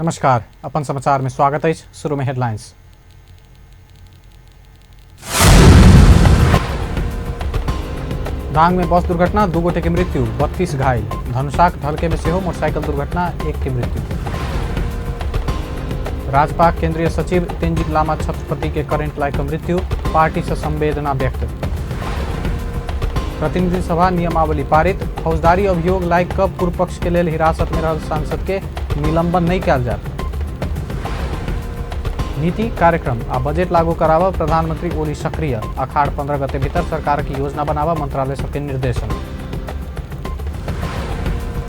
नमस्कार, अपन समाचार में स्वागत है। शुरू में हेडलाइंस। दांग में बस दुर्घटना, 2 गोटे की मृत्यु, 32 घायल। धनुषाक ढलके में से हो मोटरसाइकिल दुर्घटना, 1 की मृत्यु। राजपा केंद्रीय सचिव तेंजिङ लामा छत्रपति के करेंट लाइक मृत्यु, पार्टी से संवेदना व्यक्त। प्रतिनिधि सभा नियमावली पारित, फौजदारी अभियोग लायक कब पूर्व पक्ष के लिए हिरासत में रहल सांसद के निलंबन नहीं किया जात। नीति कार्यक्रम आ बजट लागू करावा, प्रधानमंत्री ओली सक्रिय, अखाड़ 15 गते भीतर सरकार की योजना बनावा मंत्रालय सबके निर्देशन।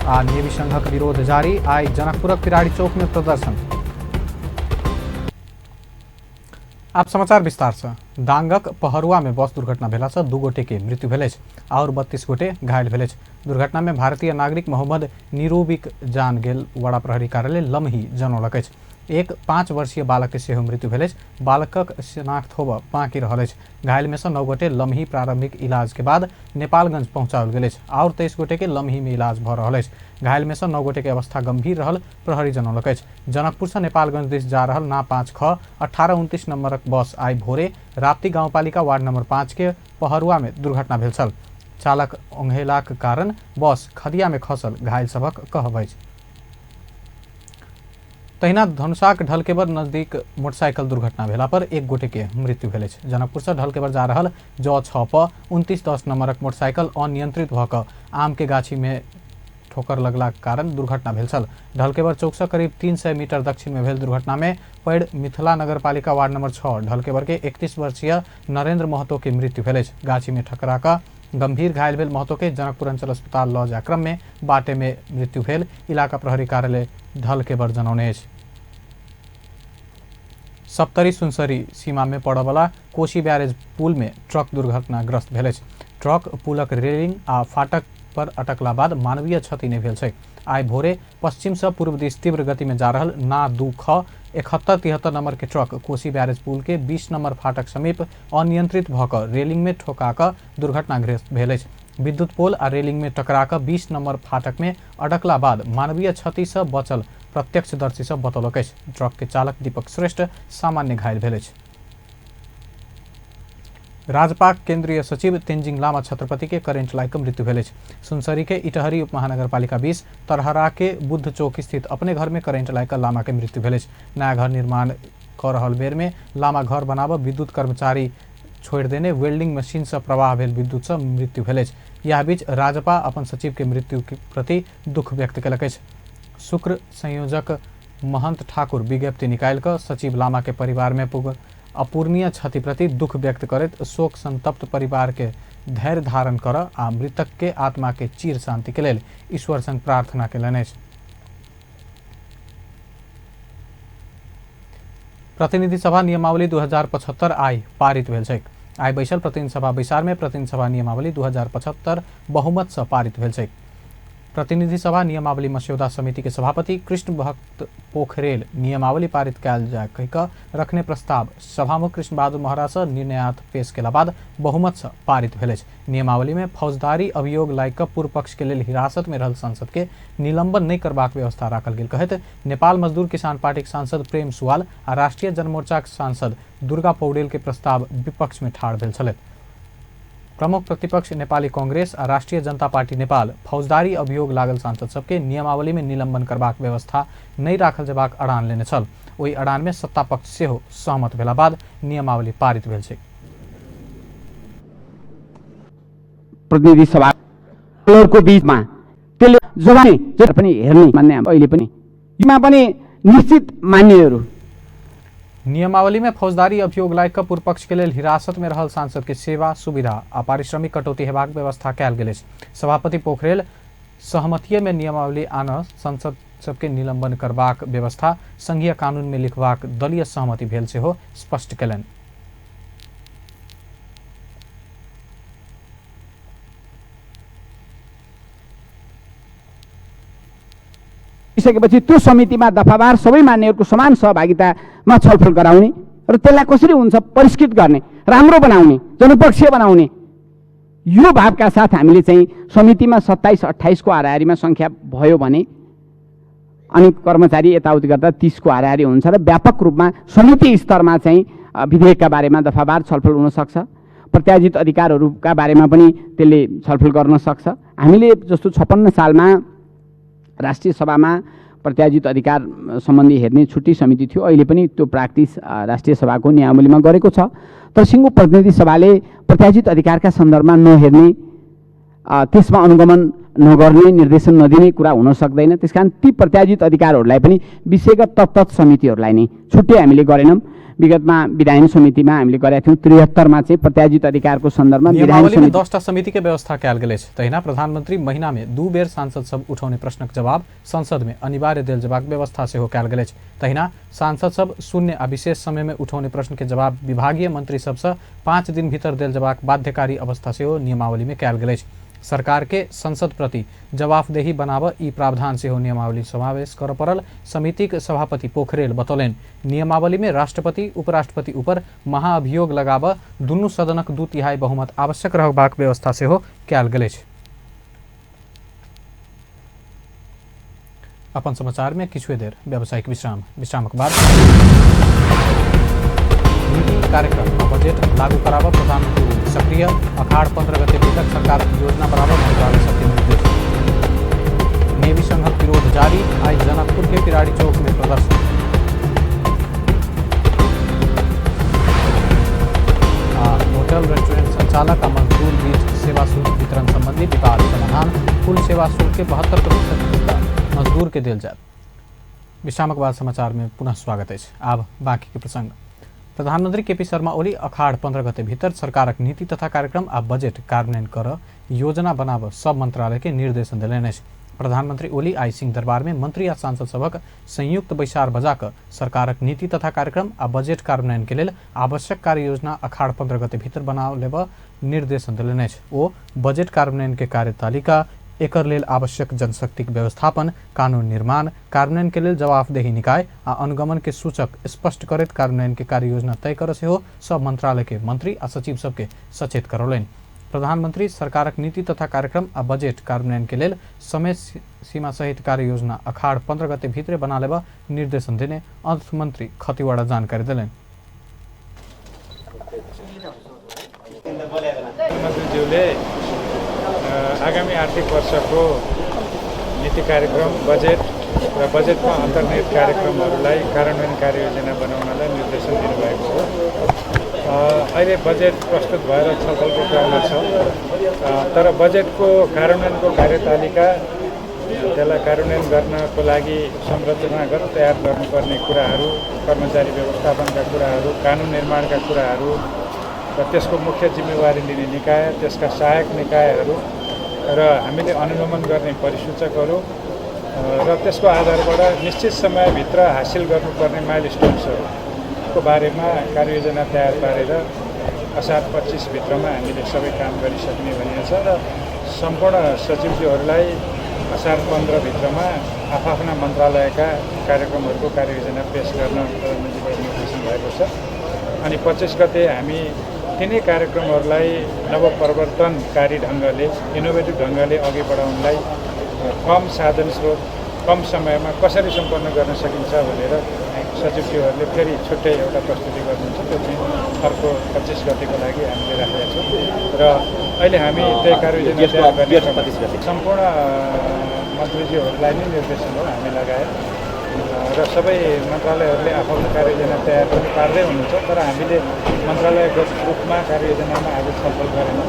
आ नेवी संघक विरोध जारी, आई जनकपुरक पिराड़ी चौक में प्रदर्शन। आप समाचार विस्तार से। दांगक पहरुआ में बस दुर्घटना भेला से 2 गोटे के मृत्यु भेल और 32 गोटे घायल भेल। दुर्घटना में भारतीय नागरिक मोहम्मद निरूबिक जान गेल वड़ा प्रहरी कार्यालय लम्ही जनौलक। एक 5 वर्षीय बालक के सेहो मृत्यु भेल। बालकक शिनाख्त होब बाँकी रहल। घायल में से 9 गोटे लम्ही प्रारंभिक इलाज के बाद नेपालगंज पहुंचाओल गेल और 23 गोटे के लम्ही में इलाज भ रहल। घायल में से 9 गोटे के अवस्था गंभीर रहल प्रहरी जनौलक। जनकपुर से नेपालगंज दिश जा रहल ना 5 ख 1829 नंबरक बस आई भोरे राप्ती गाउँपालिका वार्ड नंबर 5 के पहरुआ में दुर्घटना भेल छल। चालक ओंघेलाक कारण बस खदिया में खसल घायल सबक कहब। तहिना धनुषाक ढलकेबर नजदीक मोटरसाइकिल दुर्घटना भेला पर 1 गोटे के मृत्यु भेल। जनकपुर से ढलकेबर जा रहल ज 6 प 2910 नंबरक मोटरसाइकिल अनियंत्रित भऽ कऽ आम के गाछी में ठोकर लगला कारण दुर्घटना भेल छल। ढलकेबर चौक से करीब 300 मीटर दक्षिण में भेल दुर्घटना में पैड़ मिथिला नगरपालिका वार्ड नंबर 6 ढलकेबर के 31 वर्षीय नरेंद्र महतो के मृत्यु भेल। गाछी में ठकरा का गंभीर घायल भेल महतो के जनकपुर अंचल अस्पताल लऽ जा क्रम में बाटे में मृत्यु भेल इलाका प्रहरी कार्यालय ढलकेबर जनौने। सप्तरी सुनसरी सीमा में पड़े वाला कोशी बैरेज पुल में ट्रक दुर्घटनाग्रस्त भेल। ट्रक पुलक रेलिंग आ फाटक पर अटकला बाद मानवीय क्षति नहीं भेल छै। आई भोरे पश्चिम से पूर्व दिश तीव्र गति में जा रहल ना 2 ख 7173 नंबर के ट्रक कोशी बैरेज पुल के 20 नंबर फाटक समीप अनियंत्रित भऽ कऽ रेलिंग में ठोका कऽ दुर्घटनाग्रस्त भेल। विद्युत पोल आ रेलिंग में टकरा कऽ 20 नंबर फाटक में अटकला बाद मानवीय क्षति से बचल प्रत्यक्षदर्शी सब बतौलक। ट्रक के चालक दीपक श्रेष्ठ सामान्य घायल भेल। राजपा केंद्रीय सचिव तेंजिङ लामा छत्रपति के करेंट लायक मृत्यु भेल। सुनसरी के इटहरी उपमहानगरपालिका 20 तरहरा के बुद्ध चौक स्थित अपने घर में करेंट लायक लामा के मृत्यु भेल। नया घर निर्माण कर रहल बेर में लामा घर बनाब विद्युत कर्मचारी छोड़ देने वेल्डिंग मशीन से प्रवाह भेल विद्युत से मृत्यु भेल। यह बीच राजपा अपन सचिव के मृत्यु के प्रति दुख व्यक्त कलक। शुक्र संयोजक महंत ठाकुर विज्ञप्ति निकाल कर सचिव लामा के परिवार में अपूर्णीय क्षति प्रति दुख व्यक्त करत शोक संतप्त परिवार के धैर्य धारण कर आ मृतक के आत्मा के चिर शांति के लिए ईश्वर संग प्रार्थना कयलनि। प्रतिनिधि सभा नियमावली 2075 आई पारित भेल छै। आई बैसल प्रतिनिधि सभा बैसार में प्रतिनिधि सभा नियमावली 2075 बहुमत से पारित भेल छै। प्रतिनिधि सभा नियमावली मस्यौदा समिति के सभापति कृष्ण भक्त पोखरेल नियमावली पारित कयल जाय कहिकऽ रखने प्रस्ताव सभामुख कृष्ण बहादुर महरा से निर्णयार्थ पेश केला बाद बहुमत से पारित भेल। नियमावली में फौजदारी अभियोग लायक पूर्व पक्ष के लिए हिरासत में रहल सांसद के निलंबन नहीं करबाक व्यवस्था राखल गेल कहत नेपाल मजदूर किसान पार्टी के सांसद प्रेम सुवाल आ राष्ट्रीय जनमोर्चा के सांसद दुर्गा पौडेल के प्रस्ताव विपक्ष में ठाड़ भेल छल। प्रमुख प्रतिपक्ष नेपाली कांग्रेस आ राष्ट्रीय जनता पार्टी नेपाल फौजदारी अभियोग लागल सांसद सबके नियमावली में निलंबन करबाक व्यवस्था नहीं राखल जबाक अड़ान लेने छल। ओहि अड़ान में सत्ता पक्ष सेहो सहमत भेला बाद नियमावली पारित भेल छै। प्रतिनिधि सभा को बीचमा त्यसले जवानी जे पनि हेर्ने मान्ने अहिले पनि यिनमा पनि निश्चित मान्नेहरू नियमावली में फौजदारी अभियोग लायक पूर्व पक्ष के लिए हिरासत में रहल सांसद के सेवा सुविधा आ पारिश्रमिक कटौती हेबाक व्यवस्था कयल गेल। सभापति पोखरेल सहमतिये में नियमावली आन सांसद सबके निलंबन करबाक व्यवस्था संघीय कानून में लिखबाक दलीय सहमति भेल सेहो स्पष्ट कयलनि। सकेपछि त्यो समितिमा दफावार सबै मान्यहरूको समान सहभागितामा छलफल गराउने र त्यसलाई कसरी हुन्छ परिष्कृत गर्ने, राम्रो बनाउने, जनपक्षीय बनाउने यो भावका साथ हामीले चाहिँ समितिमा 27-28 को हाराहारीमा संख्या भयो भने अनि कर्मचारी यताउति गर्दा 30 को हाराहारी हुन्छ र व्यापक रूपमा समिति स्तरमा चाहिँ विधेयकका बारेमा दफावार छलफल हुन सक्छ। प्रत्याजित अधिकारहरूका बारेमा पनि त्यसले छलफल गर्न सक्छ। हामीले जस्तो 56 सालमा राष्ट्रिय सभामा प्रत्याजित अधिकार सम्बन्धी हेर्ने छुट्टी समिति थियो, अहिले पनि त्यो प्र्याक्टिस राष्ट्रिय सभाको नियमावलीमा गरेको छ। तर सिङ्गो प्रतिनिधि सभाले प्रत्याजित अधिकारका सन्दर्भमा नहेर्ने, त्यसमा अनुगमन नगर्ने, निर्देशन नदिने कुरा हुन सक्दैन। त्यसकारण ती प्रत्याजित अधिकारहरूलाई पनि विषयगत तत्त समितिहरूलाई नै छुट्टै हामीले गरेनौँ। विगतमा विधायन समितिमा हामीले गरेका थियौँ। 73 चाहिँ प्रत्याजित अधिकारको सन्दर्भमा नियमावली में 10टा समिति के व्यवस्था कैल गेल अछि। तहिना प्रधानमंत्री महीना में 2 बेर सांसद सब उठौने प्रश्नक जवाब संसद में अनिवार्य देल जबाक व्यवस्था सेहो कैल गेल अछि। तहिना सांसद सब शून्य आ विशेष समय में उठौने प्रश्न के जवाब विभागीय मंत्री सबसे 5 दिन भीतर देल जबाक बाध्यकारी अवस्था सेहो नियमावली में कैल गेल अछि। सरकार के संसद प्रति जवाफदेही बनाव ई प्रावधान सेहो नियमावली समावेश कर पड़ल समितिक सभापति पोखरेल बतौलेन। नियमावली में राष्ट्रपति उपराष्ट्रपति ऊपर महाअभियोग लगाव दुनू सदनक 2/3 बहुमत आवश्यक रहबाक व्यवस्था सेहो कैल गेल अछि। अपन समाचार में किछु देर व्यावसायिक विश्रामक बाद नीति कार्यक्रम बजेट लागू कराव प्रधानमंत्री सक्रिय अखाड़ 15 गते भीतर सरकार योजना बनाव मंत्रालय सबके निर्देश। नेवी संघर्ष विरोध जारी, आज जनकपुर के पिराड़ी चौक में प्रदर्शन। होटल रेस्टोरेंट संचालक और मजदूर बीच सेवा शुल्क वितरण संबंधी विवाद समाधान, कुल सेवा शुल्क के 72% मजदूर के दिल जात। विश्रामक बाद समाचार में पुनः स्वागत है। अब बाकी के प्रसंग। प्रधानमंत्री केपी शर्मा ओली अखाड़ 15 गते भीतर सरकारक नीति तथा कार्यक्रम आ बजेट कार्यान्वयन कर योजना बनाव सब मंत्रालय के निर्देशन दिलैन अछि। प्रधानमंत्री ओली आई सिंह दरबार में मंत्री आ सांसद सभक संयुक्त बैसार बजाकर सरकारक नीति तथा कार्यक्रम आ बजेट कार्यान्वयन के लेल आवश्यक कार्य योजना अखाड़ 15 गते भीतर बनाव लेब निर्देशन दिलैन अछि। ओ बजेट कार्यान्वयन के कार्यतालिका, एकर लेल आवश्यक जनशक्ति व्यवस्थापन, कानून निर्माण, कार्यान्वयन के लेल जवाफदेही निकाय आ अनुगमन के सूचक स्पष्ट करैत कार्यान्वयन के कार्य योजना तय कर सेहो सब मंत्रालय के मंत्री आ सचिव सबके सचेत करौलनि। प्रधानमंत्री सरकारक नीति तथा कार्यक्रम आ बजेट कार्यान्वयन के लेल समय सीमा सहित कार्य योजना अखाड़ 15 गते भीतर बना लेब निर्देशन देने अर्थमंत्री खतिवड़ा जानकारी दिलनि। आगामी आर्थिक वर्षको नीति कार्यक्रम, बजेट र बजेटमा अन्तर्निहित कार्यक्रमहरूलाई कार्यान्वयन कार्ययोजना बनाउनलाई निर्देशन दिनुभएको हो। अहिले बजेट प्रस्तुत भएर छलफलको क्रममा छ। तर बजेटको कार्यान्वयनको कार्यतालिका, त्यसलाई कार्यान्वयन गर्नको लागि संरचनागत तयार गर्नुपर्ने कुराहरू, कर्मचारी व्यवस्थापनका कुराहरू, कानुन निर्माणका कुराहरू र त्यसको मुख्य जिम्मेवारी लिने निकाय, त्यसका सहायक निकायहरू र हामीले अनुगमन गर्ने परिसूचकहरू र त्यसको आधारबाट निश्चित समयभित्र हासिल गर्नुपर्ने माइलस्टोन्सहरूको बारेमा कार्ययोजना तयार पारेर असार 25 भित्रमा हामीले सबै काम गरिसक्ने भनिएको छ र सम्पूर्ण सचिवज्यूहरूलाई असार 15 भित्रमा आफ्ना मन्त्रालयका कार्यक्रमहरूको कार्ययोजना पेश गर्न प्रधानमन्त्रीबाट निर्देशन भएको छ। अनि 25 गते हामी तिनै कार्यक्रमहरूलाई नवप्रवर्तनकारी ढङ्गले, इनोभेटिभ ढङ्गले अघि बढाउनलाई कम साधन स्रोत, कम समयमा कसरी सम्पन्न गर्न सकिन्छ भनेर सचिवज्यूहरूले फेरि छुट्टै एउटा प्रस्तुति गर्नुहुन्छ। त्यो चाहिँ अर्को 25 गतेको लागि हामीले राखेका छौँ र अहिले हामी त्यही कार्ययोजना तयार गर्ने सम्पूर्ण मन्त्रीज्यूहरूलाई नै निर्देशन हो हामी लगाए र सबै मन्त्रालयहरूले आफ्नो कार्ययोजना तयार पनि पार्दै हुनुहुन्छ। तर हामीले मन्त्रालयगत रूपमा कार्ययोजनामा आज छलफल गरेनौँ,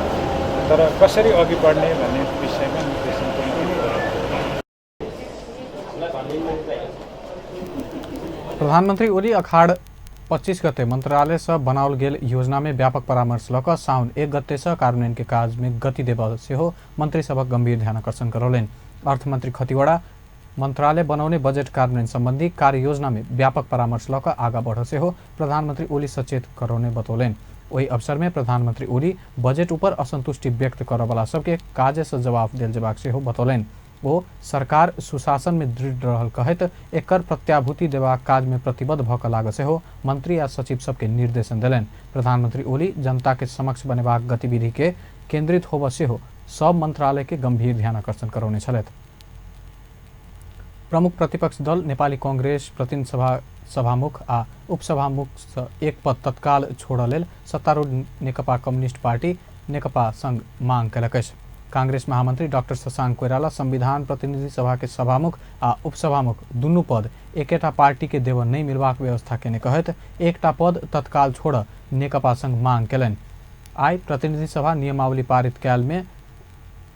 तर कसरी अघि बढ्ने भन्ने विषयमा निर्देशन पनि प्रधानमंत्री ओली अखाड़ 25 गते मंत्रालय से बनाओल गेल योजना में व्यापक परामर्श लक साउन 1 गते से कार्यान्वयन के काज में गति देव सेहो मंत्री सभक गंभीर ध्यानाकर्षण करौलनि। अर्थमंत्री खतिवड़ा मंत्रालय बनाउने बजेट कार्यान्वयन संबंधी कार्य योजना में व्यापक परामर्श लक आगा बढ़ सेहो प्रधानमंत्री ओली सचेत करौने बतौलनि। वही अवसर में प्रधानमंत्री ओली बजेट ऊपर असंतुष्टि व्यक्त करवाला सबके काजे से जवाब देल जबाक सेहो बतौलनि। वो सरकार सुशासन में दृढ़ रहल कहत एकर प्रत्याभूति देबाक काज में प्रतिबद्ध भक लाग सेहो मंत्री आ सचिव सबके निर्देशन दिलनि। प्रधानमंत्री ओली जनता के समक्ष बनेबाक गतिविधि के केंद्रित होब सेहो सब मंत्रालय के गंभीर ध्यानाकर्षण करौने छलथि। प्रमुख प्रतिपक्ष दल नेपाली कांग्रेस प्रतिनिधि सभा सभामुख आ उपसभामुख सँ एक पद तत्काल छोड़ऽ लेल सत्तारूढ़ नेकपा कम्युनिस्ट पार्टी नेकपा संग मांग कयलक अछि। कांग्रेस महामंत्री डॉक्टर शशांक कोइराला संविधान प्रतिनिधि सभा के सभामुख आ उपसभामुख दुनू पद एकेटा पार्टी के देबऽ नहीं मिलबाक व्यवस्था केने कहैत एकटा पद तत्काल छोड़ऽ नेकपा संग मांग केलनि। आइ प्रतिनिधि सभा नियमावली पारित कयल में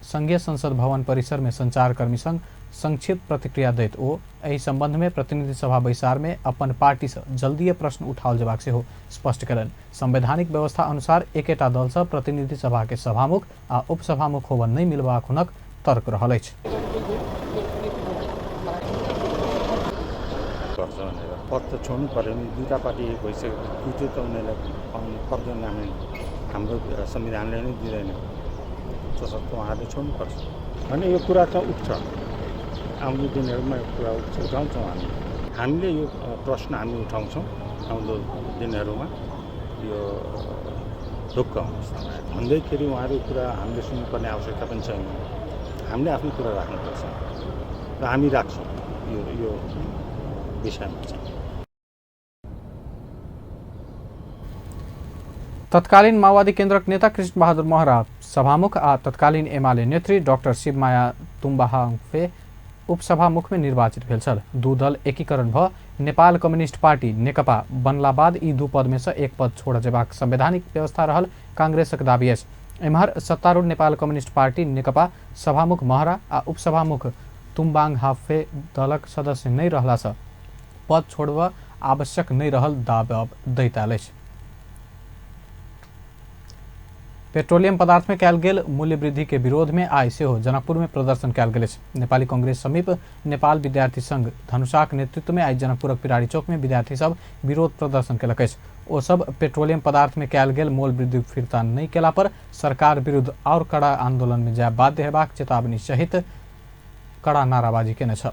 संघीय संसद भवन परिसर में संचारकर्मी संग संक्षिप्त प्रतिक्रिया दैत ओ एहि संबंध में प्रतिनिधि सभा बैसार में अपन पार्टी से जल्दीए प्रश्न उठाओल जेबाक सेहो स्पष्ट कयलनि। संवैधानिक व्यवस्था अनुसार एकेटा दल से प्रतिनिधि सभा के सभामुख आ उपसभामुख होबऽ नहीं मिलबाक हुनक तर्क रहल अछि। पद त छोड्नु पर्यो नि, दुईटा पार्टी एक भइसक्यो त्यो त उनीहरूलाई पाउनु पर्दैन, हाम्रो संविधानले नै दिँदैन, त्यसर्थ उहाँहरूले छोड्नुपर्छ भने यो कुरा त उठ्छ। आउँदो दिनहरूमा यो कुरा उठाउँछौँ हामीले यो प्रश्न हामी उठाउँछौँ आउँदो दिनहरूमा। यो ढुक्क हुनुहोस् भन्दैखेरि उहाँहरू कुरा हामीले सुन्नुपर्ने आवश्यकता पनि छैन। हामीले आफ्नो कुरा राख्नुपर्छ र हामी राख्छौँ यो विषयमा चाहिँ। तत्कालीन माओवादी केन्द्रक नेता कृष्ण बहादुर महरा सभामुख आ तत्कालीन एमाले नेत्री डॉक्टर शिवमाया तुम्बाहाङफे उपसभामुख में निर्वाचित भेल छल। दू दल एकीकरण भ नेपाल कम्युनिस्ट पार्टी नेकपा बनला बाद ई दू पद में से एक पद छोड़ जेबाक संवैधानिक व्यवस्था रहल कांग्रेसक दाबी अछि। एम्हर सत्तारूढ़ नेपाल कम्युनिस्ट पार्टी नेकपा सभामुख महरा आ उपसभामुख तुम्बाङ हाफे दलक सदस्य नहीं रहला से पद छोड़ब आवश्यक नहीं रहल दाब दैत आयल अछि। पेट्रोलियम पदार्थ में कयल गेल मूल्य वृद्धि के विरोध में आइ सेहो जनकपुर में प्रदर्शन कयल गेल अछि। नेपाली कांग्रेस समीप नेपाल विद्यार्थी संघ धनुषाक नेतृत्व में आइ जनकपुरक पिराड़ी चौक में विद्यार्थी सब विरोध प्रदर्शन कयलक अछि। ओ सब पेट्रोलियम पदार्थ में कयल गेल मोल वृद्धि फिर्ता नहीं केला पर सरकार विरुद्ध और कड़ा आंदोलन में जाय बाध्य हेबाक चेतावनी सहित कड़ा नाराबाजी केने छल।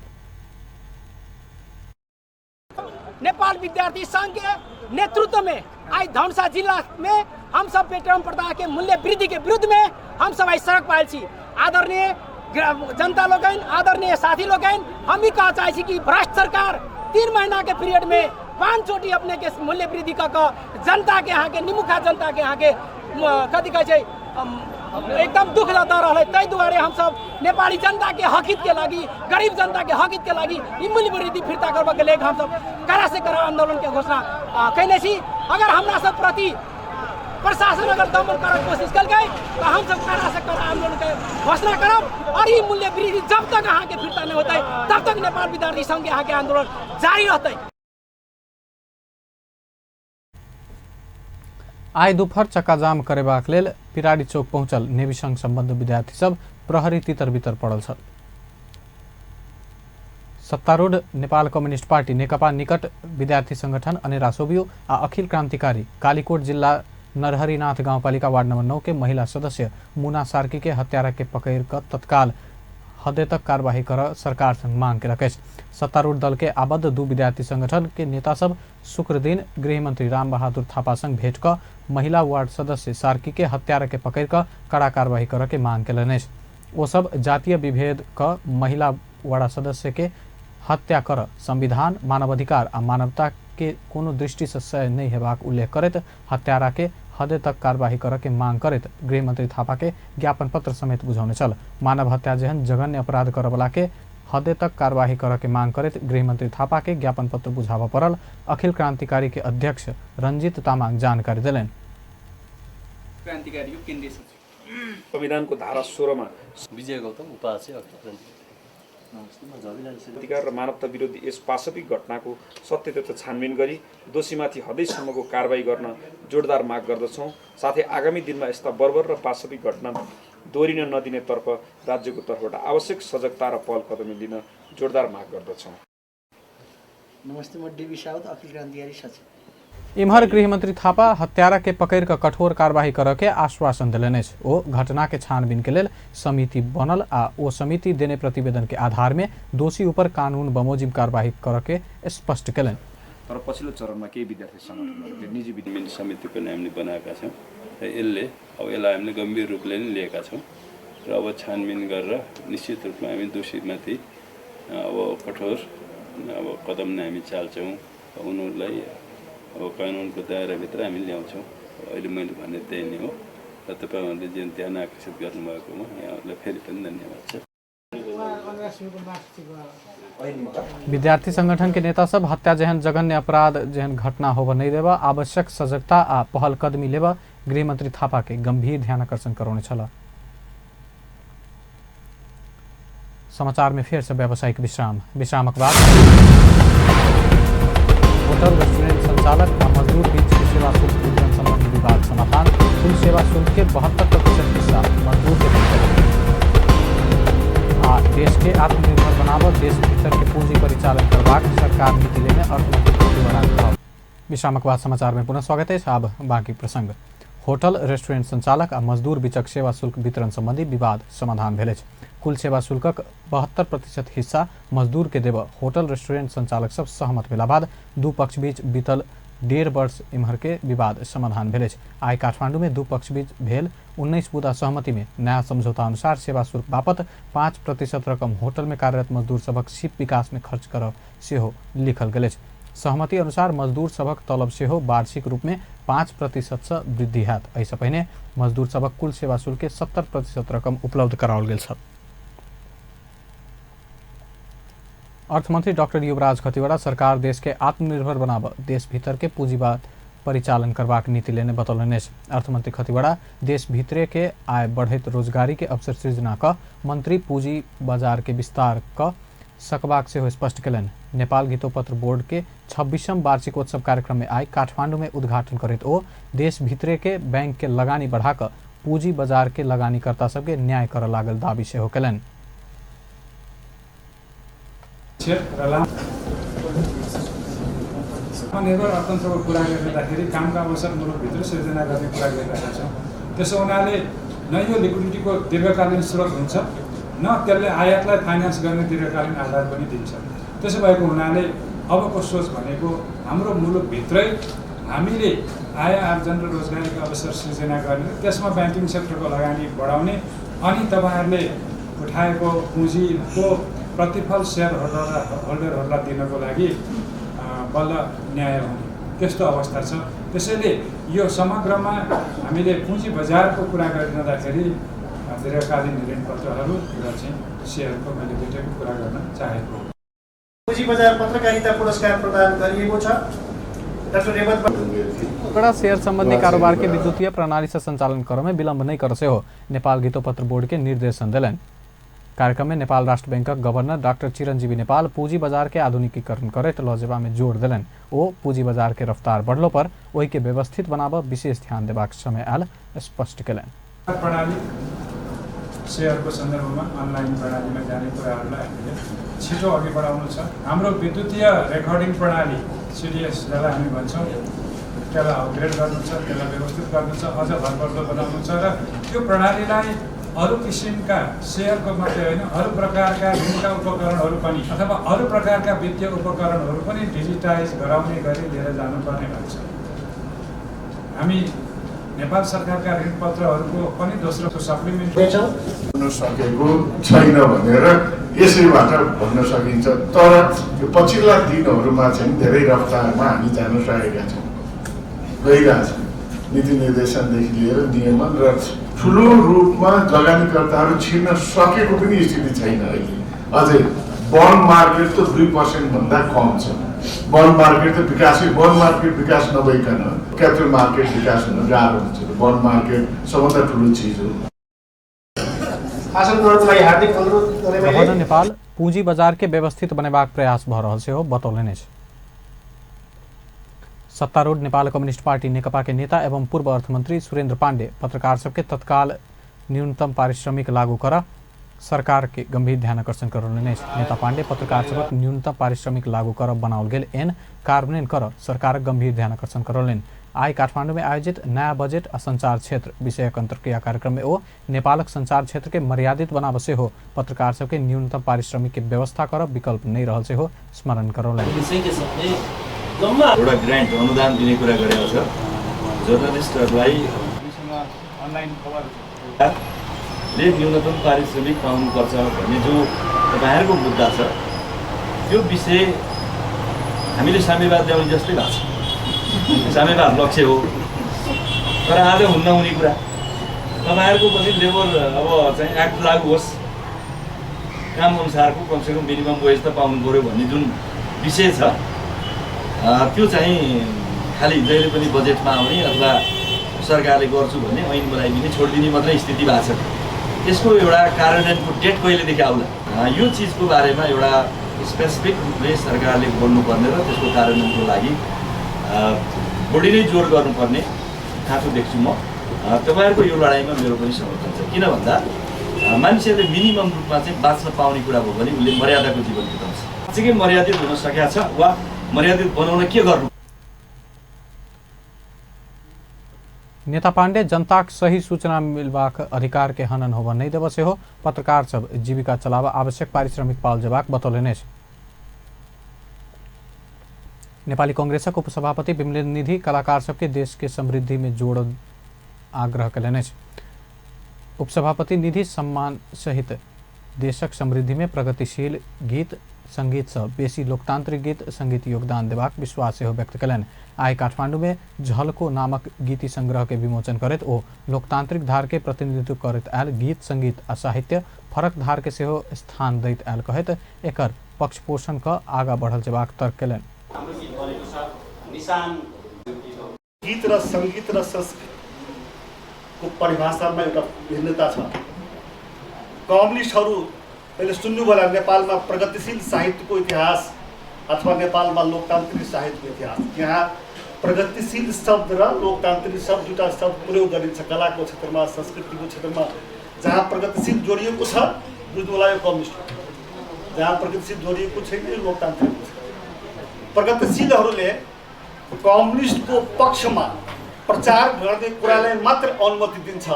नेपाल विद्यार्थी संघ के नेतृत्व में आज धनुषा जिला में हम सब पेट्रोलियम पदार्थ के मूल्य वृद्धि के विरुद्ध में हम सब आज सड़क पायल छी। आदरणीय जनता लोग, आदरणीय साथी लोग, हम भी कह चाहे कि भ्रष्ट सरकार 3 महीना के पीरियड में 5 चोटी अपने के मूल्य वृद्धि का जनता के यहाँ के निमुखा जनता के यहाँ के कथी कहे एकदम दुख जता रहे। तै दुआरे हम सब नेपाली जनता के हकित के लगी, गरीब जनता के हकित के लगी ई मूल्य वृद्धि फिर्ता करबा के लेके हम सब कड़ा से कड़ा आंदोलन के घोषणा कैले छी। अगर हमरा सब प्रति प्रशासन अगर दमन करने की कोशिश कर गए तो हम सब कड़ा से कड़ा आंदोलन के घोषणा करब और ये मूल्य वृद्धि जब तक यहाँ के फिर्ता नहीं होता है तब तक नेपाल विद्यार्थी संघ यहाँ के आंदोलन जारी रहता है। आइ दुपहर चक्काजाम करेबाक लेल पिराड़ी चौक पहुंचल नेवी संघ सम्बद्ध विद्यार्थी सब प्रहरी तितर बितर पड़ल छल। सत्तारूढ़ नेपाल कम्युनिस्ट पार्टी नेकपा निकट विद्यार्थी संगठन अनेरा सोबियो आ अखिल क्रांतिकारी कालीकोट जिला नरहरीनाथ गाउँपालिका वार्ड नंबर 9 के महिला सदस्य मुना सार्की के हत्यारा के पकड़ कर तत्काल हदे तक कार्यवाही कर सरकार संग मांग केलक अछि। सत्तारूढ़ दल के आबद्ध 2 विद्यार्थी संगठन के नेता सब शुक्र दिन गृह मंत्री राम बहादुर थापा संग भेंट कर महिला वार्ड सदस्य सार्की के हत्यारा के पकड़ कर कड़ा कार्यवाही कर के मांग केलनि अछि। ओ सब जातीय विभेद क महिला वार्ड सदस्य के हत्या कर संविधान, मानवाधिकार आ मानवता के कोनो दृष्टि से सह नहीं हेबाक उल्लेख करैत हत्यारा के हदे तक कार्यवाही कर के मांग करैत गृह मंत्री थापा के ज्ञापन पत्र समेत बुझौने छल। मानव हत्या जेहन जघन्य अपराध करवला के हदे तक कार्यवाही कर के मांग करैत गृह मंत्री थापा के ज्ञापन पत्र बुझावा पड़ल अखिल क्रांतिकारी के अध्यक्ष रंजीत तामाङ जानकारी दिलेन। क्रान्तिकारी केन्द्रीय सचिव संविधानको धारा 16 मा विजय गौतम उपाध्याय अखिल क्रान्तिकारी अधिकार र मानवता विरोधी यस पाशविक घटनाको सत्य तथ्य छानबिन गरी दोषीमाथि हदैसम्मको कारबाही गर्न जोडदार माग गर्दछौँ। साथै आगामी दिनमा यस्ता बर्बर र पाशविक घटना दोहोरिन नदिने तर्फ राज्यको तर्फबाट आवश्यक सजगता र पहल कदमी लिन जोडदार माग गर्दछौँ। नमस्ते, म डीबी साउद अखिल क्रान्तिकारी सचिव। इम्हर गृहमंत्री थापा हत्यारा के पकड़ कर कठोर कार्यवाही कर के आश्वासन दिलेन अछि। ओ घटना के छानबीन के लेल समिति बनल आ ओ समिति देने प्रतिवेदन के आधार में दोषी ऊपर कानून बमोजिम कार्यवाही कर के स्पष्ट केलन। तर पछिल्लो चरणमा केही विद्यार्थी संगठनहरूले निजी विद्यार्थी समिति पनि हामीले बनाएका छौँ र यसले अब यसलाई हामीले गम्भीर रूपले नै लिएका छौँ र अब छानबिन गरेर निश्चित रूपमा हामी दोषीमाथि अब कठोर अब कदम नै हामी चाल्छौँ, उनीहरूलाई अब कानुनको दायराभित्र हामी ल्याउँछौँ। अहिले मैले भने त्यही नै हो र तपाईँहरूले जुन ध्यान आकर्षित गर्नुभएकोमा यहाँहरूलाई फेरि पनि धन्यवाद छ। विद्यार्थी संगठन के नेता सब हत्या जहन जघन्य अपराध जहन घटना होब नहीं देव आवश्यक सजगता आ पहल कदमी लेव गृहमंत्री थापा के गंभीर ध्यान आकर्षण करौने छल। समाचार में फिर से व्यावसायिक विश्रामक बाद होटल रेस्टोरेंट संचालक और मजदूर बीच के सेवा शुल्क वितरण संबंधी विवाद समाधान। कुल सेवा शुल्क के 72% हिस्सा मजदूर के देश के आत्मनिर्भर बनाव देश भीतर के पूंजी परिचालन करवाक सरकार नीति लेने अर्थमंत्री। विश्रामक बाद समाचार में पुनः स्वागत है। अब बाकी प्रसंग। होटल रेस्टोरेंट संचालक आ मजदूर बीचक सेवा शुल्क वितरण संबंधी विवाद समाधान भेल। कुल सेवा शुल्कक 72% हिस्सा मजदूर के देव होटल रेस्टोरेंट संचालक सब सहमत भेला बाद दू पक्ष बीच बीतल 1.5 वर्ष इम्हर के विवाद समाधान भेल। आई काठमांडू में दू पक्ष बीच भेल 19 बुदा सहमति में नया समझौता अनुसार सेवा शुल्क बापत 5% रकम होटल में कार्यरत मजदूर सबक सिप विकास में खर्च करब सेहो लिखल गेल। सहमति अनुसार मजदूर सबक तलब सेहो वार्षिक रूप में 5% से वृद्धि हैत। ऐसे पहले मजदूर सबक कुल सेवा शुल्क के 70% रकम उपलब्ध कराओल गेल छल। अर्थमंत्री डॉक्टर युवराज खतिवड़ा सरकार देश के आत्मनिर्भर बनाव देश भीतर के पूंजीवाद परिचालन करवाक नीति लेने बतौलनि। अर्थमंत्री खतिवड़ा देश भीतरे के आय बढ़त रोजगारी के अवसर सृजना क मंत्री पूंजी बाजार के विस्तार क सकबाक से स्पष्ट कलन। नेपाल गीतोपत्र बोर्ड के 26वां वार्षिकोत्सव कार्यक्रम में आई काठमांडू में उद्घाटन करित ओ देश भीतरे के बैंक के लगानी बढ़ाकर पूंजी बाजार के लगानीकर्ता सबके न्याय कर लागल दावी से कलन। निर्भर अर्थतन्त्रको कुरा गरिँदाखेरि कामका अवसर मुलुकभित्र सृजना गर्ने कुरा गरिरहेका छौँ। त्यसो हुनाले न यो लिक्विडिटीको दीर्घकालीन स्रोत हुन्छ न त्यसले आयातलाई फाइनेन्स गर्ने दीर्घकालीन आधार पनि दिन्छ। त्यसो भएको हुनाले अबको सोच भनेको हाम्रो मुलुकभित्रै हामीले आय आर्जन र रोजगारीको अवसर सृजना गर्ने, त्यसमा ब्याङ्किङ सेक्टरको लगानी बढाउने अनि तपाईँहरूले उठाएको पुँजीको प्रतिफल सेयर होल्डरहरूलाई दिनको लागि बल्ल न्याय हुने त्यस्तो अवस्था छ। त्यसैले यो समग्रमा हामीले पुँजी बजारको कुरा गरिरहँदाखेरि दीर्घकालीन ऋणपत्रहरू र चाहिँ सेयरको मैले दुईटैको कुरा गर्न चाहेको। पुँजी बजार पत्रकारिता पुरस्कार प्रदान गरिएको छ। डाक्टर बड़ा शेयर संबंधी कारोबार के विद्युतीय प्रणाली से संचालन कर में विलंब नहीं कर से हो नेपाल गीतोपत्र बोर्ड के निर्देशन दिलन। कार्यक्रम में नेपाल राष्ट्र bank governor doctor Chiranjeevi Nepal पूंजी बाजार के आधुनिकीकरण करत लजेबा में जोड़ दिलन। ओ पूंजी बाजार के रफ्तार बढ़लो पर वही के व्यवस्थित बनाव विशेष ध्यान देबाक समय आल स्पष्ट कलन। प्रणाली सेयरको सन्दर्भमा अनलाइन प्रणालीमा जाने कुराहरूलाई हामीले छिटो अघि बढाउनु छ। हाम्रो विद्युतीय रेकर्डिङ प्रणाली सिडिएस जसलाई हामी भन्छौँ त्यसलाई अपग्रेड गर्नु छ, त्यसलाई व्यवस्थित गर्नु छ, अझ भरपर्दो बनाउनु छ र त्यो प्रणालीलाई अरू किसिमका सेयरको मात्रै होइन अरू प्रकारका ऋणका उपकरणहरू पनि अथवा अरू प्रकारका वित्तीय उपकरणहरू पनि डिजिटाइज गराउने गरी लिएर जानुपर्ने हुन्छ। हामी नेपाल सरकारका ऋणपत्रहरूको पनि दोस्रो सप्लिमेन्ट हुन सकेको छैन भनेर यसैबाट भन्न सकिन्छ। तर यो पछिल्ला दिनहरूमा चाहिँ धेरै रफ्तारमा हामी जान सकेका छौँ, गइरहेछ। नीति निर्देशनदेखि लिएर नियमन र ठुलो रूपमा लगानीकर्ताहरू छिर्न सकेको पनि स्थिति छैन। अहिले अझै बन्ड मार्केट त 2% भन्दा कम छ। बन्ड मार्केट त बन्ड मार्केट विकास नभइकन क्यापिटल मार्केट विकास हुन गाह्रो हुन्छ। बन्ड मार्केट सबभन्दा ठुलो चिज हो। गवर्नर नेपाल पूंजी बाजार के व्यवस्थित बनेबाक प्रयास भ रहल सेहो बतौलनि। सत्तारूढ़ नेपाल कम्युनिस्ट पार्टी नेकपा के नेता एवं पूर्व अर्थमंत्री सुरेंद्र पांडे पत्रकार सबके तत्काल न्यूनतम पारिश्रमिक लागू कर सरकार के गंभीर ध्यान आकर्षण करौलनि। नेता पांडे पत्रकार सबक न्यूनतम पारिश्रमिक लागू कर बनाओल गेल एन कार्यान्वयन कर सरकार गंभीर ध्यान आकर्षण करौलनि। आई काठमांडू में आयोजित नया बजट आ संचार क्षेत्र विषयक अंतर्क्रिया कार्यक्रम में ओ नेपालक संचार क्षेत्र के मर्यादित बनाव से हो पत्रकार सबके न्यूनतम पारिश्रमिक के व्यवस्था कर विकल्प नहीं रहल से हो स्मरण करौलनि। एउटा ग्रान्ट अनुदान दिने कुरा गरेको छ। जर्नलिस्टहरूलाई अनलाइन खबरले न्यूनतम पारिश्रमिक पाउनुपर्छ भन्ने जो तपाईँहरूको मुद्दा छ यो विषय हामीले साम्यवाद ल्याउने जस्तै भएको छ। साम्यवाद लक्ष्य हो, तर आज हुन्न हुने कुरा। तपाईँहरूको पनि लेबर अब चाहिँ एक्ट लागू होस्, काम अनुसारको कमसेकम मिनिमम वेज त पाउनु पऱ्यो भन्ने जुन विषय छ त्यो चाहिँ खालि जहिले पनि बजेटमा आउने अथवा सरकारले गर्छु भन्ने ऐन बनाइदिने छोडिदिने मात्रै स्थिति भएको छ। यसको एउटा कार्यान्वयनको डेट कहिलेदेखि आउला, यो चिजको बारेमा एउटा स्पेसिफिक रूपले सरकारले बोल्नुपर्ने र त्यसको कार्यान्वयनको लागि बढी नै जोड गर्नुपर्ने खाँचो देख्छु म। तपाईँहरूको यो लडाइँमा मेरो पनि समर्थन छ। किन भन्दा मान्छेले मिनिमम रूपमा चाहिँ बाँच्न पाउने कुरा भयो भने उसले मर्यादाको जीवन बिताउँछ। साँच्चै मर्यादित हुन सकेको छ वा मर्यादित बनाउन के गर्नु? नेता पाण्डे जनताक सही सूचना मिलबाक अधिकार के हनन होबा नहीं देव से हो पत्रकार सब जीविका चलावा आवश्यक पारिश्रमिक पाल जबाक बतौलेने। नेपाली कांग्रेसक उपसभापति विमलेन्द्र निधि कलाकार सबके देश के समृद्धि में जोड़ आग्रह कलेने। उपसभापति निधि सम्मान सहित देशक समृद्धि में प्रगतिशील गीत संगीत से बेसी लोकतांत्रिक गीत संगीत योगदान देबाक विश्वास से व्यक्त कलन। आइ काठमांडू में झलको नामक गीति संग्रह के विमोचन करत ओ लोकतांत्रिक धार के प्रतिनिधित्व करत आयल गीत संगीत आ साहित्य फरक धार के सेहो स्थान दैत आयल कहत एकर पक्ष पोषण का आगा बढ़ल जबाक तर्क कलन। गीत र संगीत र संस्कृतिको परिभाषामा एउटा भिन्नता छ। कम्युनिस्टहरू पहिले सुन्नु होला नेपालमा प्रगतिशील साहित्यको इतिहास अथवा नेपालमा लोकतान्त्रिक साहित्यको इतिहास। यहाँ प्रगतिशील शब्द र लोकतान्त्रिक शब्द दुईटा शब्द प्रयोग गरिन्छ कलाको क्षेत्रमा संस्कृतिको क्षेत्रमा। जहाँ प्रगतिशील जोडिएको छ बुझ्नुलाई यो कम्युनिस्ट, जहाँ प्रगतिशील जोडिएको छैन यो लोकतान्त्रिक छ। प्रगतिशीलहरूले कम्युनिस्टको पक्षमा प्रचार गर्ने कुरालाई मात्र अनुमति दिन्छ,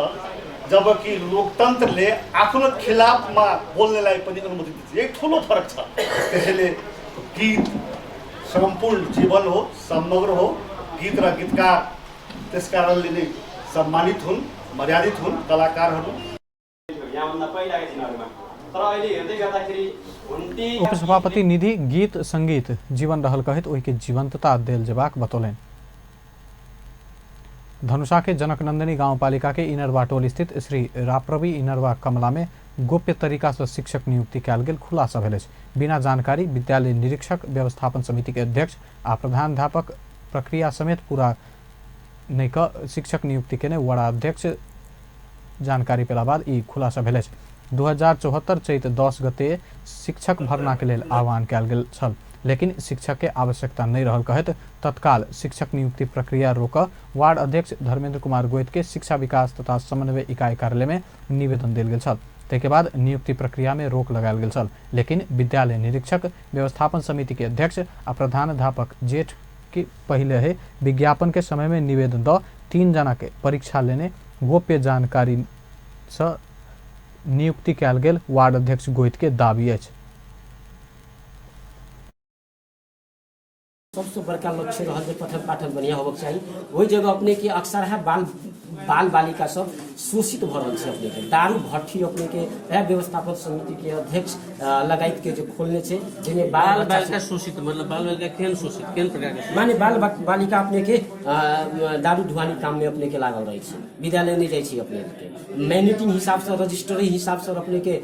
जबकि लोकतन्त्रले आफ्नो खिलाफमा बोल्नेलाई पनि अनुमति दिन्छ। यही ठुलो फरक छ। त्यसैले गीत सम्पूर्ण जीवन हो, समग्र हो। गीत र गीतकार त्यस कारणले नै सम्मानित हुन्, मर्यादित हुन् कलाकारहरू। उपसभापति निधि गीत संगीत जीवन रहल कहित ओहि के जीवंतता देल जबाक बतौलन। धनुषा के जनकनंदिनी गांवपालिका के इनरवा टोल स्थित श्री राप्रवी इनरवा कमला में गोप्य तरीका से शिक्षक नियुक्ति कयल गेल खुलासा भेल। बिना जानकारी विद्यालय निरीक्षक व्यवस्थापन समिति के अध्यक्ष आ प्रधानाध्यापक प्रक्रिया समेत पूरा नहीं क शिक्षक नियुक्ति के वड़ा अध्यक्ष जानकारी पेला बाद ई खुलासा भेल। 2074 चैत 10 गते शिक्षक भर्ना के लेल आह्वान कयल गेल छल, लेकिन शिक्षक के आवश्यकता नहीं रहल कहत तत्काल शिक्षक नियुक्ति प्रक्रिया रोक वार्ड अध्यक्ष धर्मेंद्र कुमार गोयत के शिक्षा विकास तथा समन्वय इकाई कार्यालय में निवेदन देल गेल छल। तेके बाद नियुक्ति प्रक्रिया में रोक लगायल गेल छल, लेकिन विद्यालय निरीक्षक व्यवस्थापन समिति के अध्यक्ष आ प्रधानाध्यापक जेठ के पहले है विज्ञापन के समय में निवेदन द 3 जना के परीक्षा लेने गोप्य जानकारी से नियुक्ति कयल गेल वार्ड अध्यक्ष गोयत के दावी अछि। सबसे बड़का लक्ष्य रहा है पठन पाठन बढ़िया होबक चाहिए। वही जगह अपने के अक्सर है बाल बालिका सब शोषित भरल से अपने के दारू भट्ठी अपने के व्यवस्थापन समिति के अध्यक्ष लगाइत के जो खोलने से जिन्हें बाल बालिका शोषित मतलब बाल बालिका केन शोषित केन प्रकार के माने बाल बालिका अपने के दारू ढुवानी काम में अपने के लागल रही है। विद्यालय नहीं जाए अपने के मैनिटिंग हिसाब से रजिस्टर हिसाब से अपने के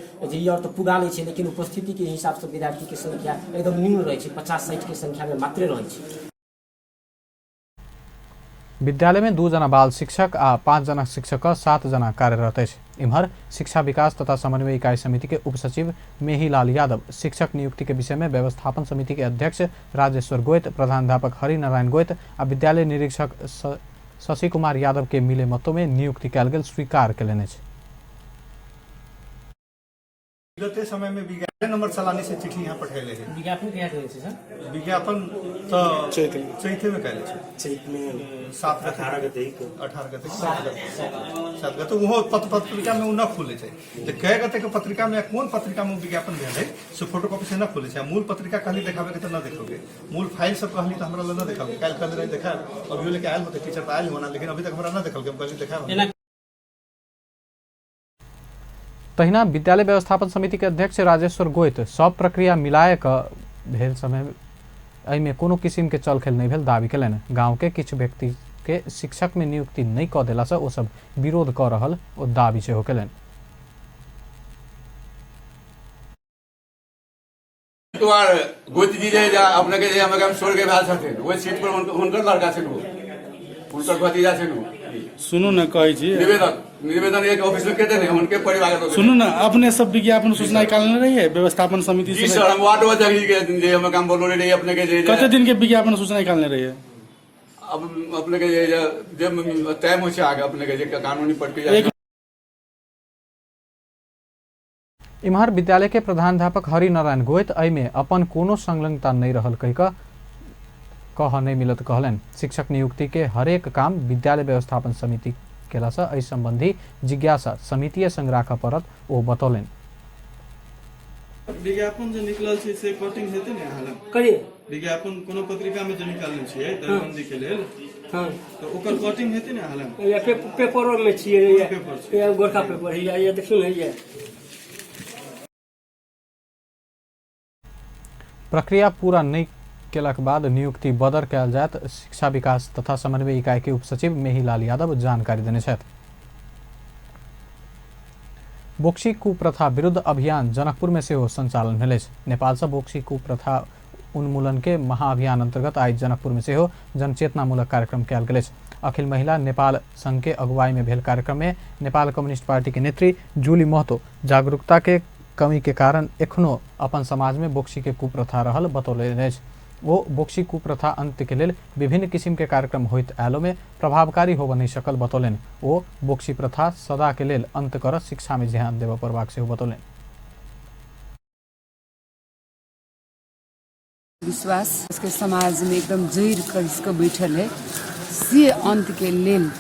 तो पुगा ले छे, लेकिन उपस्थिति के हिसाब से विद्यार्थी के संख्या एकदम न्यून रही है, 50-60 के संख्या में मात्र रही है। विद्यालय में 2 जना बाल शिक्षक आ 5 जना शिक्षक 7 जना कार्यरत है। इम्हर शिक्षा विकास तथा समन्वय इकाई समिति के उपसचिव मेहीलाल यादव शिक्षक नियुक्ति के विषय में व्यवस्थापन समिति के अध्यक्ष राजेश्वर गोयत, प्रधानाध्यापक हरिनारायण गोयत आ विद्यालय निरीक्षक शशि कुमार यादव के मिले मतों में नियुक्ति कयल गेल स्वीकार कयलनि। विगत समय में विज्ञापन नंबर चलाने से चिट्ठी यहाँ पठाइले है। विज्ञापन क्या है सर? विज्ञापन तो चैते में कहले छे। चैत में 18 गते 7 गते वो पत्रिका में न खुले छे। तो कए गते के पत्रिका में कौन पत्रिका में विज्ञापन भेल है सो फोटोकॉपी से न खुले छे। मूल पत्रिका कहली देखावे के तो न देखोगे, मूल फाइल सब कहली तो हमरा न देखाओगे। काल कल नहीं देखा, अभी लेके आयल होते टीचर आयल होना, लेकिन अभी तक हमरा न देखल के कहली देखा। तहिना विद्यालय व्यवस्थापन समिति के अध्यक्ष राजेश्वर गोयत सब प्रक्रिया मिलाए भेल समय एहिमे कोनो किसिम के चलखेल नहीं भेल दावी कयलनि। गाँव के किछु व्यक्ति के शिक्षक में नियुक्ति नहीं कऽ देला से ओ सब विरोध कऽ रहल ओ दावी सेहो कयलनि। गोती जी अपने के हम काम छोड़ के भाग सकते वो सीट पर उनकर लड़का छे उनकर भतीजा छे सुनू न कहै छी निवेदन एक ऑफिस में कहते नहीं उनके परिवार के सुनू न अपने सब विज्ञापन सूचना निकालने रही है व्यवस्थापन समिति से सर हम वार्ड जगह के जे हम काम बोल रहे अपने के कते दिन के विज्ञापन सूचना निकालने रही है अब अपने के जब टाइम हो आगे अपने के कानूनी प्रक्रिया। इम्हर विद्यालय के प्रधानाध्यापक हरिनारायण गोयत एहिमे अपन कोनो संलग्नता नहीं रहल कह नहीं मिलत कहलन। शिक्षक नियुक्ति के हरेक काम विद्यालय व्यवस्थापन समिति केला से एहि संबंधी जिज्ञासा समिति संग राखऽ पड़त ओ बतौलन। विज्ञापन जो निकलल छै से कटिंग हेतै ने हालम करिए विज्ञापन कोनो पत्रिका में जो निकालने छियै दरबंदी के लेल हां तो ओकर कटिंग हेतै ने हालम या पेपर में छियै या गोरखा पेपर है या देखियो ने ये प्रक्रिया पूरा नहीं केलाक बाद नियुक्ति बदर कयल जायत शिक्षा विकास तथा समन्वय इकाई के उपसचिव मेहीलाल यादव जानकारी देने छथि। बोक्सी कुप्रथा विरुद्ध अभियान जनकपुर में सेहो संचालन भेल अछि। नेपाल से बोक्सी कुप्रथा उन्मूलन के महाअभियान अंतर्गत आई जनकपुर में सेहो जनचेतनामूलक कार्यक्रम कयल गेल अछि। अखिल महिला नेपाल संघ के अगुवाई में भेल कार्यक्रम में नेपाल कम्युनिस्ट पार्टी के नेत्री जूली महतो जागरूकता के कमी के कारण एखनो अपन समाज में बोक्सी के कुप्रथा रहल बतौलनि अछि। वो बोक्सी कुप्रथा अंत्य के लेल विभिन्न किसिम के कार्यक्रम होइत आयलो में प्रभावकारी होबऽ नहीं सकल बतौलनि। वो बोक्सी प्रथा सदा के लेल अंत कर शिक्षा में ध्यान देबऽ पड़बाक सेहो बतौलनि। विश्वास इसके समाज में एकदम जड़ कर बैठल है से अंत के लेल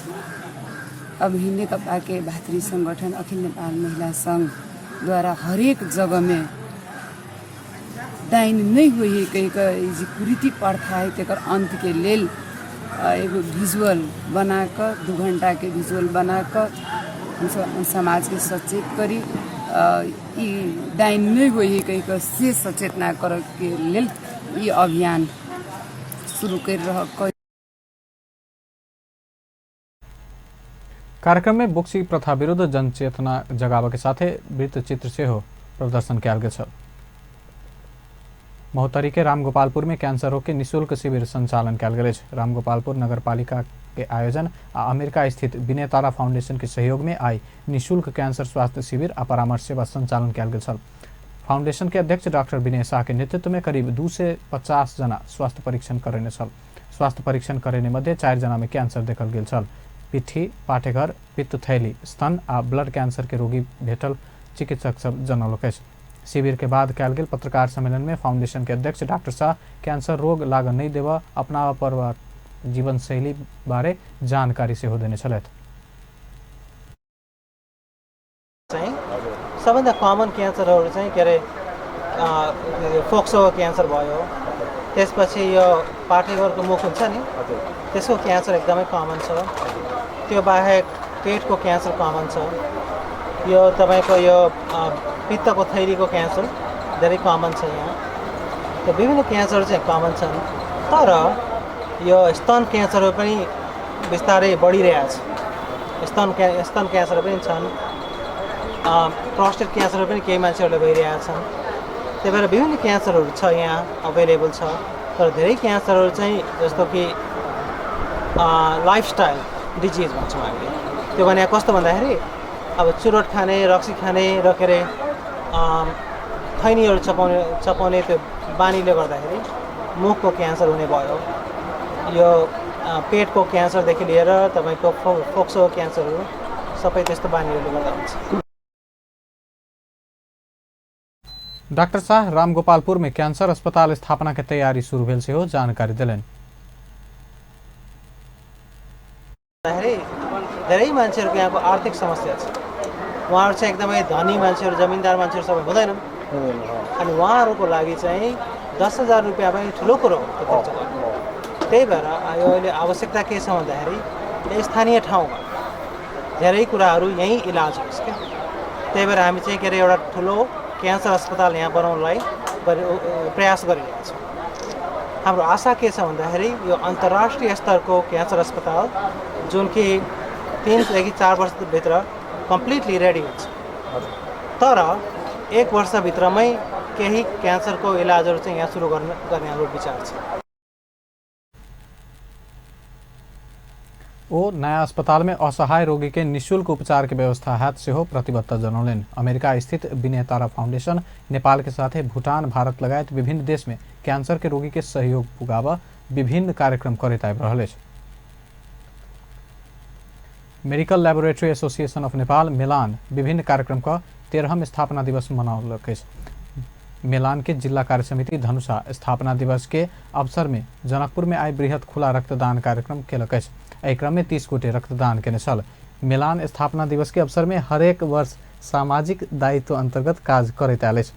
अब हिंदी कपड़ा के भातृ संगठन अखिल नेपाल महिला संघ द्वारा हरेक जगह में डाइन नहीं हुई कहीं जी कुरीति प्रथा है तेकर अंत के लेल एगो विजुअल बनाकर 2 घंटा के विजुअल बनाकर हम समाज के सचेत करी डाइन नहीं हुई कहीं से सचेतना कर के लेल ये अभियान शुरू कर रहा। कार्यक्रम में बोक्सी प्रथा विरुद्ध जनचेतना जगाबऽ के साथे वृत्त चित्र सेहो प्रदर्शन कयल गेल छल। महोत्तरी के रामगोपालपुर में कैंसर रोग के निःशुल्क शिविर संचालन कयल गेल अछि। रामगोपालपुर नगरपालिका के आयोजन आ अमेरिका स्थित विनय तारा फाउंडेशन के सहयोग में आई निःशुल्क कैंसर स्वास्थ्य शिविर आ परामर्श सेवा संचालन कयल गेल छल। फाउंडेशन के अध्यक्ष डॉक्टर विनय शाह के नेतृत्व में करीब 250 जना स्वास्थ्य परीक्षण करेने छल। स्वास्थ्य परीक्षण करेने मध्य 4 जना में कैंसर देखल गेल छल। पिट्ठी, पाठेघर, पित्त थैली, स्तन आ ब्लड कैंसर के रोगी भेटल चिकित्सक सब जनौलक अछि। शिविर के बाद कयल गेल पत्रकार सम्मेलन में फाउंडेशन के अध्यक्ष डॉक्टर शाह कैंसर रोग लागऽ नहीं देबऽ अपनाबऽ पड़बाक जीवन शैली बारे जानकारी सेहो देने छलथि। सबभन्दा कमन क्यान्सरहरू चाहिँ के अरे फोक्सो क्यान्सर भयो, त्यसपछि यो पाठेघरको मुख हुन्छ नि त्यसको क्यान्सर एकदमै कमन छ। त्यो बाहेक पेटको क्यान्सर कमन छ। यो तपाईँको यो पित्तको थैलीको क्यान्सर धेरै कमन छ यहाँ। त्यो विभिन्न क्यान्सरहरू चाहिँ कमन छन्, तर यो स्तन क्यान्सरहरू पनि बिस्तारै बढिरहेको छ। स्तन क्यान्सर पनि छन्, प्रोस्टेट क्यान्सर पनि केही मान्छेहरूले भइरहेका छन्। त्यही भएर विभिन्न क्यान्सरहरू छ यहाँ अभाइलेबल छ। तर धेरै क्यान्सरहरू चाहिँ जस्तो कि लाइफस्टाइल डिजिज भन्छौँ हामीले। त्यो भने कस्तो भन्दाखेरि अब चुरोट खाने, रक्सी खाने र के अरे खैनीहरू चपाउने त्यो बानीले गर्दाखेरि मुखको क्यान्सर हुने भयो। यो पेटको क्यान्सरदेखि लिएर तपाईँको फोक्सो क्यान्सरहरू सबै त्यस्तो बानीहरूले गर्दा हुन्छ। डॉक्टर शाह रामगोपालपुर में कैंसर अस्पताल स्थापना के तैयारी शुरू भेल सेहो जानकारी दिलनि। धेरै मान्छेहरूको यहाँको आर्थिक समस्या छ। उहाँहरू चाहिँ एकदमै धनी मान्छेहरू, जमिनदार मान्छेहरू सबै हुँदैनन्। अनि उहाँहरूको लागि चाहिँ 10,000 रुपियाँ पनि ठुलो कुरो हो त्यो खर्च गर्नु। त्यही भएर यो अहिले आवश्यकता के छ भन्दाखेरि स्थानीय ठाउँमा धेरै कुराहरू यहीँ इलाज होस् क्या। त्यही भएर हामी चाहिँ के अरे एउटा ठुलो क्यान्सर अस्पताल यहाँ बनाउनलाई प्रयास गरिरहेको छौँ। हाम्रो आशा के छ भन्दाखेरि यो अन्तर्राष्ट्रिय स्तरको क्यान्सर अस्पताल जुन कि 3 देखि 4 वर्षभित्र कम्प्लिटली रेडी हुन्छ, तर 1 वर्षभित्रमै केही क्यान्सरको इलाजहरू चाहिँ यहाँ सुरु गर्ने हाम्रो विचार छ। ओ नया अस्पताल में असहाय रोगी के निःशुल्क उपचार की व्यवस्था हैत से हो प्रतिबद्धता जनौलेन। अमेरिका स्थित विनय तारा फाउंडेशन नेपाल के साथ भूटान, भारत लगायत विभिन्न देश में कैंसर के रोगी के सहयोग पुगाव विभिन्न कार्यक्रम करैत आबि रहल अछि। Medical laboratory association of Nepal Milan विभिन्न कार्यक्रम का 13वां स्थापना दिवस मनाउलक अछि। मेलान के जिला कार्य समिति धनुषा स्थापना दिवस के अवसर में जनकपुर में आई बृहत खुला रक्तदान कार्यक्रम केलक अछि। एहि क्रम में 30 गोटे रक्तदान केने छल। मेलान स्थापना दिवस के अवसर में हरेक वर्ष सामाजिक दायित्व अंतर्गत काज करैत आयल अछि।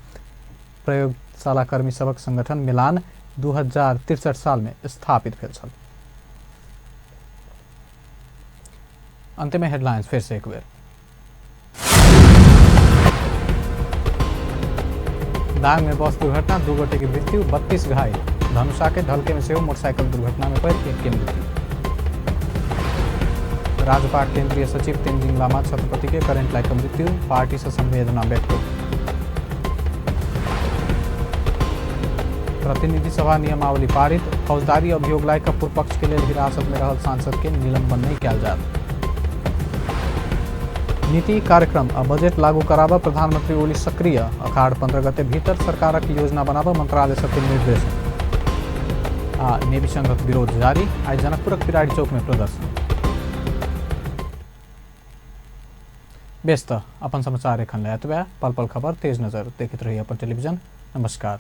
प्रयोगशाला कर्मी सबक संगठन मेलान 2063 साल में स्थापित भेल छल। अंत में हेडलाइंस फिर से एक बेर। दांग में बस दुर्घटना, 2 गोटे की मृत्यु, 32 घायल। धनुषा के ढलके में से मोटरसाइकिल दुर्घटना में पड़ 1 की मृत्यु। राज्यपाल केंद्रीय सचिव तेन्जिङ लामा छत्रपति के करेंट लाइक मृत्यु, पार्टी से संवेदना व्यक्त। प्रतिनिधि सभा नियमावली पारित, फौजदारी अभियोग लाई कपूर पक्ष के लिए हिरासत में रहल सांसद के निलंबन नहीं किया जात। नीति कार्यक्रम आ बजट लागू कराबा प्रधानमंत्री ओली सक्रिय, अखाड़ 15 गते भीतर सरकारक योजना बनाबा मंत्रालय सबके निर्देशन। आ नेवी संघक विरोध जारी, आई जनकपुरक पिराड़ी चौक में प्रदर्शन। व्यस्त अपन समाचार एखन ले एतबे। पल पल खबर तेज नजर देखते रहिए अपन टेलीविजन। नमस्कार।